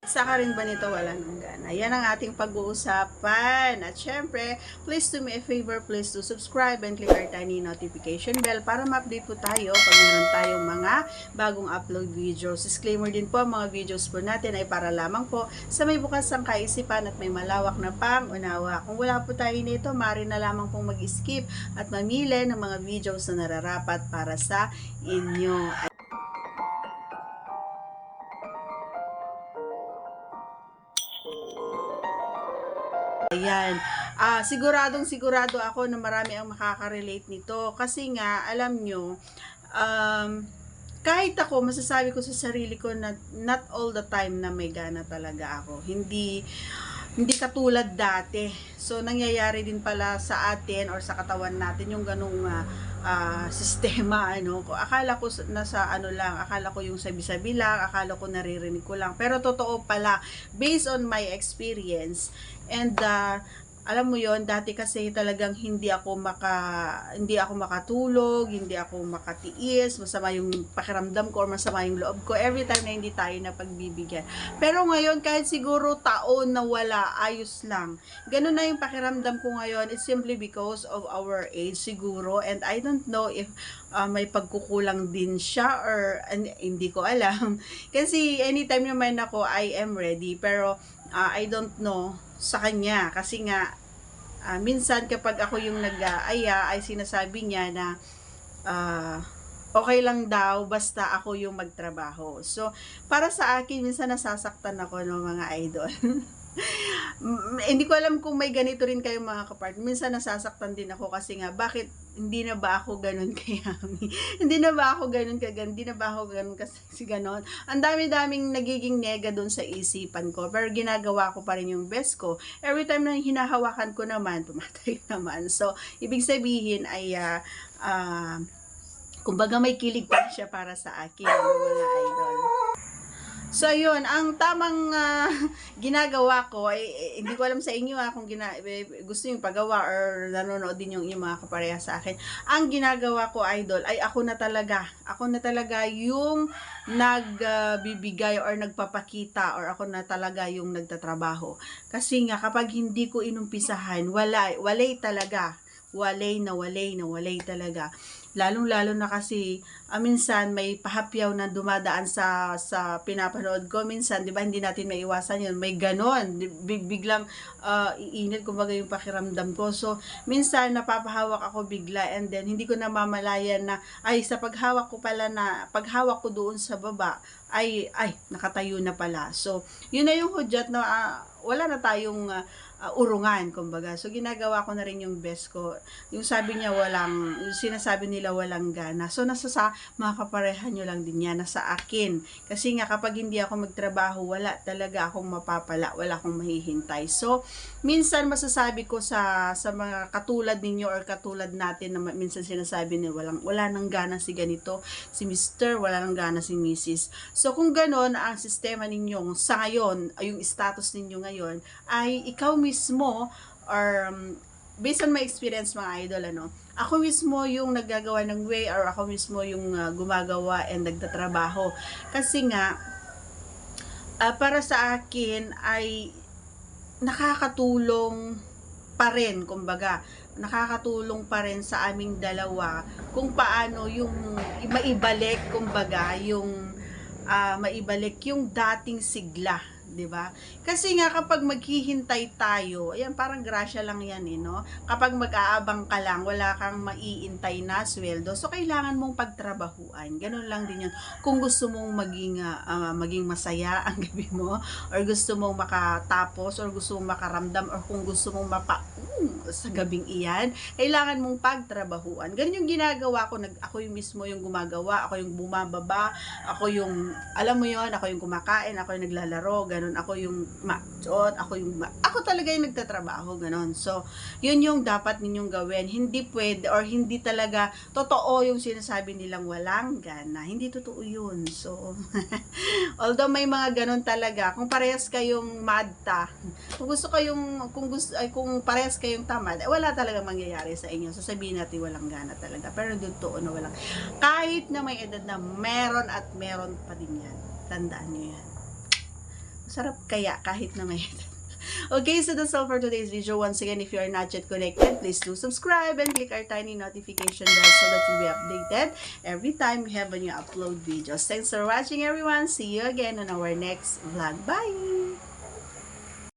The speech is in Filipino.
Saka rin ba nito wala ng gana? Yan ang ating pag-uusapan. At syempre, please do me a favor, please do subscribe and click our tiny notification bell para ma-update po tayo pag meron tayong mga bagong upload videos. Disclaimer din po, mga videos po natin ay para lamang po sa may bukas ang kaisipan at may malawak na pang-unawa. Kung wala po tayo nito, maaari na lamang pong mag-skip at mamili ng mga videos na nararapat para sa inyo. Ayan. Siguro ako na marami ang makaka-relate nito. Kasi nga, alam nyo, kahit ako, masasabi ko sa sarili ko na not all the time na may gana talaga ako. Hindi katulad dati. So, nangyayari din pala sa atin or sa katawan natin yung ganung sistema, ano. Akala ko nasa ano lang, akala ko yung sabi-sabi lang, akala ko naririnig ko lang. Pero totoo pala, based on my experience, and alam mo yon, dati kasi talagang hindi ako makatulog, hindi ako makatiis, masama yung pakiramdam ko or masama yung loob ko every time na hindi tayo napagbibigyan. Pero ngayon, kahit siguro taon na wala, ayos lang. Ganun na yung pakiramdam ko ngayon. It's simply because of our age siguro, and I don't know if may pagkukulang din siya or hindi ko alam. Kasi anytime naman ako, I am ready. Pero I don't know sa kanya kasi nga minsan kapag ako yung nag-aaya ay sinasabi niya na okay lang daw basta ako yung magtrabaho. So para sa akin minsan nasasaktan ako ng mga idol. Hindi ko alam kung may ganito rin kayong mga kapart. Minsan nasasaktan din ako kasi nga, bakit hindi na ba ako ganun kayami? Hindi na ba ako ganun kaganda? Hindi na ba ako ganun kasi ganun? Ang dami-daming nagiging nega dun sa isipan ko. Pero ginagawa ko pa rin yung best ko. Every time na hinahawakan ko naman, pumatay naman. So, ibig sabihin ay kumbaga may kilig pa siya para sa akin, mga idol. So yun, ang tamang ginagawa ko ay hindi ko alam sa inyo kung gusto yung pagawa or nanonood din yung mga kapareha sa akin. Ang ginagawa ko, idol, ay ako na talaga yung nagbibigay or nagpapakita or ako na talaga yung nagtatrabaho. Kasi nga kapag hindi ko inumpisahan, walay talaga. Walay talaga. Lalong-lalo na kasi minsan may pahapyaw na dumadaan sa pinapanood ko. Minsan, 'di ba, hindi natin maiwasan 'yun. May ganon, biglang iinit kumbaga yung pakiramdam ko. So, minsan napapahawak ako bigla and then hindi ko namamalayan na ay sa paghawak ko doon sa baba ay nakatayo na pala. So, yun na yung hudyat na wala na tayong urungan, kumbaga. So, ginagawa ko na rin yung best ko. Yung sabi niya yung sinasabi nila walang gana. So, nasa sa mga kaparehan nyo lang din yan, nasa akin. Kasi nga, kapag hindi ako magtrabaho, wala talaga akong mapapala, wala akong mahihintay. So, minsan masasabi ko sa mga katulad ninyo or katulad natin na minsan sinasabi nila wala nang gana si ganito, si Mr., wala nang gana si Mrs. So, kung ganon ang sistema ninyo sa ngayon, yung status ninyo ngayon, ay ikaw mismo or based on my experience, mga idol, ako mismo yung naggagawa ng way or ako mismo yung gumagawa and nagtatrabaho. Kasi nga, para sa akin ay nakakatulong pa rin, kumbaga, nakakatulong pa rin sa aming dalawa kung paano yung maibalik, kumbaga, maibalik yung dating sigla, 'di ba? Kasi nga kapag maghihintay tayo, ayan, parang grasya lang 'yan no. Kapag mag-aabang ka lang, wala kang maiintay na sweldo. So kailangan mong pagtrabahuan. Ganun lang din 'yun. Kung gusto mong maging masaya ang gabi mo or gusto mong makatapos or gusto mong makaramdam or kung gusto mong sa gabing iyan, kailangan mong pagtrabahuan. Ganun yung ginagawa ko. Ako yung mismo yung gumagawa, ako yung bumababa, ako yung, alam mo yon, ako yung kumakain, ako yung naglalaro, ganun, ako yung ako talaga yung nagtatrabaho, ganun. So, yun yung dapat ninyong gawin. Hindi pwede or hindi talaga totoo yung sinasabi nilang walang gana. Hindi totoo yun. So, although may mga ganun talaga, kung parehas kayong madta, kung parehas kayong tamad, wala talaga mangyayari sa inyo. Sasabihin natin walang gana talaga. Pero totoo na walang. Kahit na may edad na, meron at meron pa din yan. Tandaan nyo yan. Sarap kaya kahit na may Okay, so that's all for today's video. Once again, if you are not yet connected, please do subscribe and click our tiny notification bell so that you'll be updated every time we have a new upload videos. Thanks for watching, everyone. See you again on our next vlog. Bye!